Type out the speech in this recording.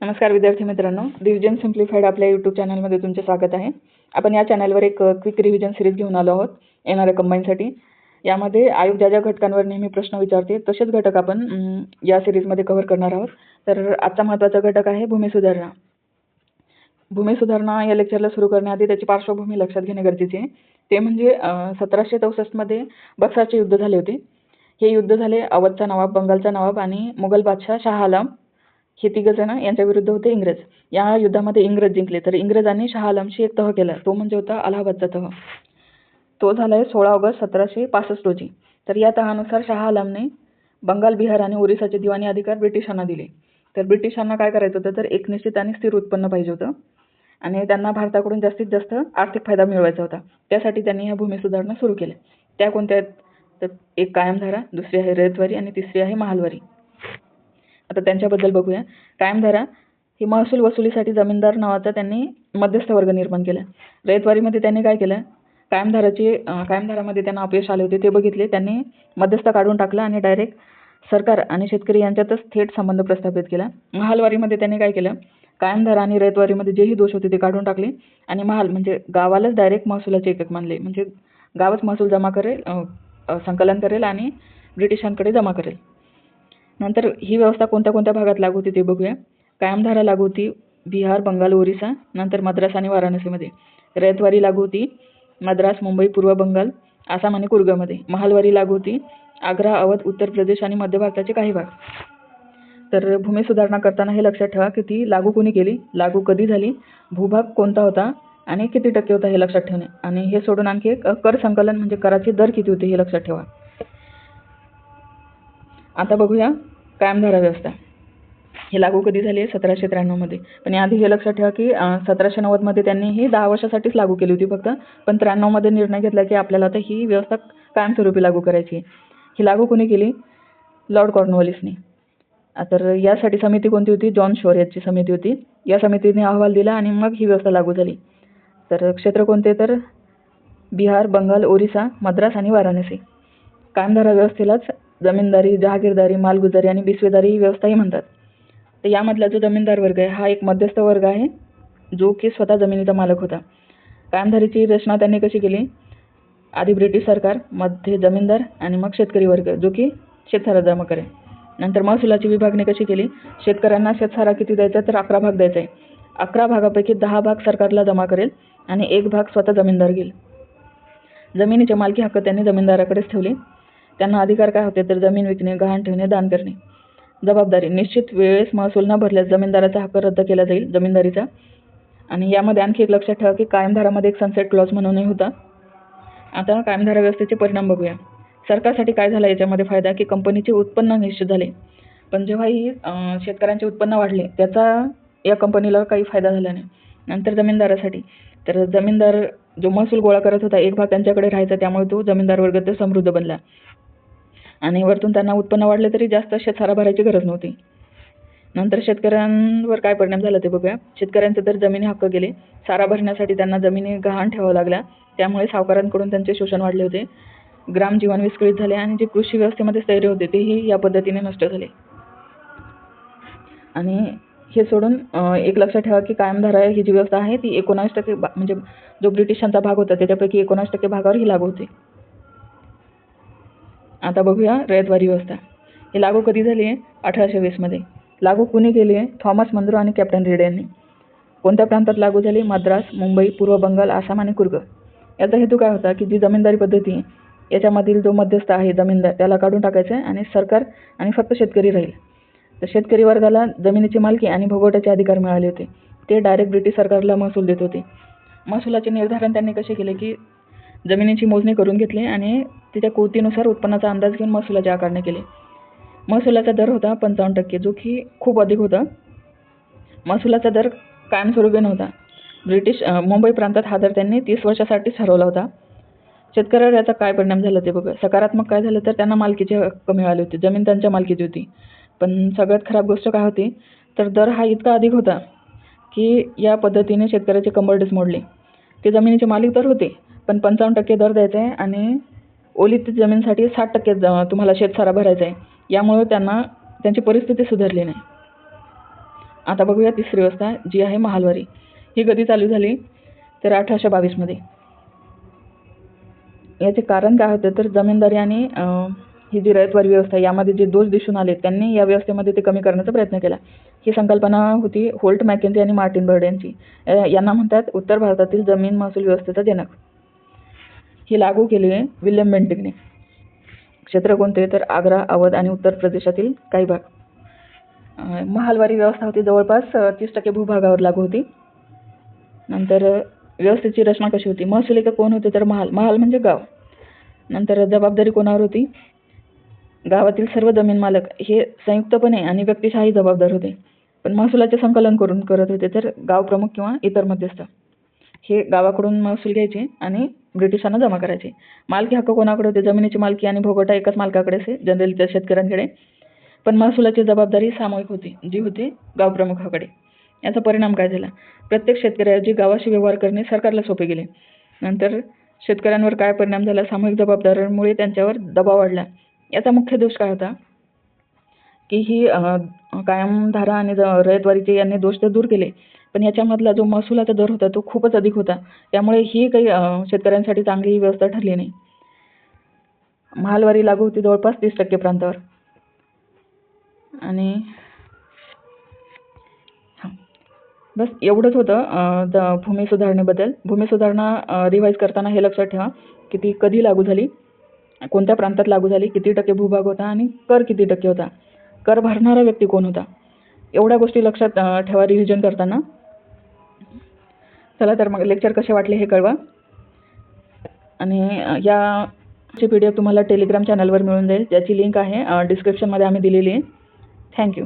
नमस्कार विद्यार्थी मित्रांनो, रिव्हिजन सिम्प्लिफाईड आपल्या यूट्यूब चॅनलमध्ये तुमचे स्वागत आहे. आपण या चॅनलवर एक क्विक रिव्हिजन सिरीज घेऊन आलो आहोत येणाऱ्या कंबाईनसाठी. यामध्ये आयोग ज्या घटकांवर नेहमी प्रश्न विचारते तसेच घटक आपण या सिरीजमध्ये कव्हर करणार आहोत. तर आजचा महत्त्वाचा घटक आहे भूमी सुधारणा. भूमी सुधारणा या लेक्चरला सुरू करण्याआधी त्याची पार्श्वभूमी लक्षात घेणे गरजेचे आहे. ते म्हणजे 1764 मध्ये बक्सरचे युद्ध झाले होते. हे युद्ध झाले अवधचा नवाब, बंगालचा नवाब आणि मुघल बादशाह शाह आलम हे तिघजण यांच्या विरुद्ध होते इंग्रज. या युद्धामध्ये इंग्रज जिंकले. तर इंग्रजांनी शाह आलमशी एक तह केला, तो म्हणजे होता अलाहाबादचा तह. तो झाला आहे 16 ऑगस्ट 1765 रोजी. तर या तहानुसार शाह आलमने बंगाल, बिहार आणि ओरिसाचे दिवाणी अधिकार ब्रिटिशांना दिले. तर ब्रिटिशांना काय करायचं होतं, तर एक निश्चित आणि स्थिर उत्पन्न पाहिजे होतं आणि त्यांना भारताकडून जास्तीत जास्त आर्थिक फायदा मिळवायचा होता. त्यासाठी त्यांनी ह्या भूमी सुधारणा सुरू केल्या. त्या कोणत्या आहेत, तर एक कायमधारा, दुसरी आहे रयतवारी आणि तिसरी आहे महालवारी. आता त्यांच्याबद्दल बघूया. कायमधारा ही महसूल वसुलीसाठी जमीनदार नावाचा त्यांनी मध्यस्थ वर्ग निर्माण केला. रयतवारीमध्ये त्यांनी काय केलं, कायमधारामध्ये त्यांना अपयश आले होते ते बघितले. त्यांनी मध्यस्थ काढून टाकला आणि डायरेक्ट सरकार आणि शेतकरी यांच्यातच थेट संबंध प्रस्थापित केला. महालवारीमध्ये त्यांनी काय केलं, कायमधारा आणि रयतवारीमध्ये जेही दोष होते ते काढून टाकले आणि महाल म्हणजे गावालाच डायरेक्ट महसुलाचे एकक मानले. म्हणजे गावच महसूल जमा करेल, संकलन करेल आणि ब्रिटिशांकडे जमा करेल. नंतर ही व्यवस्था कोणत्या कोणत्या भागात लागू होती ते बघूया. कायमधारा लागू होती बिहार, बंगाल, ओरिसा, नंतर मद्रास आणि वाराणसीमध्ये. रयतवारी लागू होती मद्रास, मुंबई, पूर्व बंगाल, आसाम आणि कुर्गामध्ये. महालवारी लागू होती आग्रा, अवध, उत्तर प्रदेश आणि मध्य भारताचे काही भाग. तर भूमी सुधारणा करताना हे लक्षात ठेवा की ती लागू कोणी केली, लागू कधी झाली, भूभाग कोणता होता आणि किती टक्के होता हे लक्षात ठेवणे. आणि हे सोडून आणखी एक कर संकलन म्हणजे कराचे दर किती होते हे लक्षात ठेवा. आता बघूया कायमधारा व्यवस्था. हे लागू कधी झाली, 1793 मध्ये. पण याआधी हे लक्षात ठेवा की 1790 मध्ये त्यांनी ही 10 वर्षासाठीच लागू केली होती फक्त. पण 93 मध्ये निर्णय घेतला की आपल्याला आता ही व्यवस्था कायमस्वरूपी लागू करायची. ही लागू कोणी केली, लॉर्ड कॉर्नवॉलिसने. तर यासाठी समिती कोणती होती, जॉन शोर याची समिती होती. या समितीने अहवाल दिला आणि मग ही व्यवस्था लागू झाली. तर क्षेत्र कोणते, तर बिहार, बंगाल, ओरिसा, मद्रास आणि वाराणसी. कायमधारा व्यवस्थेलाच जमीनदारी, जहागीरदारी, मालगुजारी आणि बिस्वेदारी ही व्यवस्थाही म्हणतात. तर यामधला जो जमीनदार वर्ग आहे हा एक मध्यस्थ वर्ग आहे जो की स्वतः जमिनीचा मालक होता. कायमधारीची रचना त्यांनी कशी केली, आधी ब्रिटिश सरकार, मध्ये जमीनदार आणि मग शेतकरी वर्ग जो की शेतसारा जमा करेल. नंतर महसुलाची विभागणी कशी केली, शेतकऱ्यांना शेतसारा किती द्यायचा, तर 11 भाग द्यायचा आहे. 11 भागापैकी 10 भाग सरकारला जमा करेल आणि 1 भाग स्वतः जमीनदार घेईल. जमिनीचे मालकी हक्क त्यांनी जमीनदाराकडेच ठेवले. त्यांना अधिकार काय होते, तर जमीन विकणे, गहाण ठेवणे, दान करणे. जबाबदारी, निश्चित वेळेस महसूल न भरल्यास जमीनदाराचा हक्क रद्द केला जाईल जमीनदारीचा. आणि यामध्ये आणखी एक लक्षात ठेवा की कायमधारामध्ये एक सनसेट क्लॉज म्हणूनही होता. आता कायमधारा व्यवस्थेचे परिणाम बघूया. सरकारसाठी काय झाला याच्यामध्ये फायदा, की कंपनीचे उत्पन्न निश्चित झाले. पण जेव्हा ही शेतकऱ्यांचे उत्पन्न वाढले त्याचा या कंपनीला काही फायदा झाला नाही. नंतर जमीनदारासाठी, तर जमीनदार जो महसूल गोळा करत होता 1 भाग त्यांच्याकडे राहायचा, त्यामुळे तो जमीनदार वर्ग तर समृद्ध बनला आणि वरतून त्यांना उत्पन्न वाढले तरी जास्त शेतसारा भरायची गरज नव्हती. नंतर शेतकऱ्यांवर काय परिणाम झाला ते बघूया. शेतकऱ्यांचे तर जमिनी हक्क गेले. सारा भरण्यासाठी त्यांना जमिनी गहाण ठेवावं लागल्या, त्यामुळे सावकारांकडून त्यांचे शोषण वाढले होते. ग्राम जीवन विस्कळीत झाले आणि जे कृषी व्यवस्थेमध्ये स्थैर्य होते तेही या पद्धतीने नष्ट झाले. आणि हे सोडून एक लक्षात ठेवा की कायमधारा ही जी व्यवस्था आहे ती 19% म्हणजे जो ब्रिटिशांचा भाग होता त्याच्यापैकी 19% भागावर ही लागू होते. आता बघूया रयतवारी व्यवस्था. ही लागू कधी झाली आहे, 1820 मध्ये. लागू कुणी केली आहे, थॉमस मंद्रो आणि कॅप्टन रीड यांनी. कोणत्या प्रांतात लागू झाली, मद्रास, मुंबई, पूर्व बंगाल, आसाम आणि कुर्ग. याचा हेतू काय होता की जी जमीनदारी पद्धती याच्यामधील जो मध्यस्थ आहे जमीनदार त्याला काढून टाकायचं आहे आणि सरकार आणि फक्त शेतकरी राहील. तर शेतकरी वर्गाला जमिनीची मालकी आणि भोगवट्याचे अधिकार मिळाले होते. ते डायरेक्ट ब्रिटिश सरकारला महसूल देत होते. महसुलाचे निर्धारण त्यांनी कसे केले, की जमिनीची मोजणी करून घेतली आणि तिच्या कुवतीनुसार उत्पन्नाचा अंदाज घेऊन महसुलाचे आकारणी केले. महसुलाचा दर होता 55%, जो की खूप अधिक होता. महसुलाचा दर कायमस्वरूपी नव्हता. मुंबई प्रांतात हा दर त्यांनी 30 वर्षासाठीच ठरवला होता. शेतकऱ्यावर याचा काय परिणाम झाला ते बघा. सकारात्मक काय झालं, तर त्यांना मालकीचे हक्क मिळाले होते, जमीन त्यांच्या मालकीची होती. पण सगळ्यात खराब गोष्ट काय होती, तर दर हा इतका अधिक होता की या पद्धतीने शेतकऱ्याचे कंबरडेच मोडले. ते जमिनीचे मालिक तर होते पण 55% दर द्यायचा आहे आणि ओलित जमीनसाठी 60% तुम्हाला शेतसारा भरायचा आहे. यामुळे त्यांची परिस्थिती सुधारली नाही. आता बघूया तिसरी व्यवस्था जी आहे महालवारी. ही कधी चालू झाली तर 1822 याचे कारण काय होतं तर जमीनदारी आणि ही जी रयतवारी व्यवस्था यामध्ये जे दोष दिसून आले त्यांनी या व्यवस्थेमध्ये ते कमी करण्याचा प्रयत्न केला. ही संकल्पना होती होल्ट मॅकेन्झी आणि मार्टिन बर्ड यांची. यांना म्हणतात उत्तर भारतातील जमीन महसूल व्यवस्थेचा जनक. ही लागू केली आहे विल्यम बेंटिकने. क्षेत्र कोणते तर आग्रा, अवध आणि उत्तर प्रदेशातील काही भाग. महालवारी व्यवस्था होती जवळपास 30% भूभागावर लागू होती. नंतर व्यवस्थेची रचना कशी होती. महसुलिका कोण होते तर महाल म्हणजे गाव. नंतर जबाबदारी कोणावर होती. गावातील सर्व जमीन मालक हे संयुक्तपणे आणि व्यक्तिशःही जबाबदार होते. पण महसुलाचे संकलन करून करत होते तर गाव प्रमुख किंवा इतर मध्यस्थ हे गावाकडून महसूल घ्यायचे आणि ब्रिटिशांना जमा करायचे. मालकी हक्क कोणाकडे होते. जमिनीची मालकी आणि भोगवटा एकाच मालकाकडे असे जनरली तर शेतकऱ्यांकडे. पण महसुलाची जबाबदारी सामूहिक होती जी होती गावप्रमुखाकडे. याचा परिणाम काय झाला. प्रत्येक शेतकऱ्याची गावाशी व्यवहार करणे सरकारला सोपे गेले. नंतर शेतकऱ्यांवर काय परिणाम झाला. सामूहिक जबाबदाऱ्यांमुळे त्यांच्यावर दबाव वाढला. याचा मुख्य दोष काय होता की ही कायमधारा आणि रयतवारीचे यांनी दोष तर दूर केले पण याच्यामधला जो महसुलाचा दर होता तो खूपच अधिक होता. त्यामुळे ही काही शेतकऱ्यांसाठी चांगली व्यवस्था ठरली नाही. महालवारी लागू होती जवळपास 30% प्रांतावर. आणि बस एवढंच होतं भूमी सुधारणेबद्दल. भूमी सुधारणा रिवाईज करताना हे लक्षात ठेवा की ती कधी लागू झाली, कोणत्या प्रांतात लागू झाली, किती टक्के भूभाग होता आणि कर किती टक्के होता, कर भरणारा व्यक्ती कोण होता. एवढ्या गोष्टी लक्षात ठेवा रिव्हिजन करताना. चला तर मग लेक्चर कसे वाटले हे कळवा. आणि याची PDF तुम्हाला टेलिग्राम चॅनलवर मिळून जाईल ज्याची लिंक आहे डिस्क्रिप्शनमध्ये आम्ही दिलेली आहे. थँक्यू.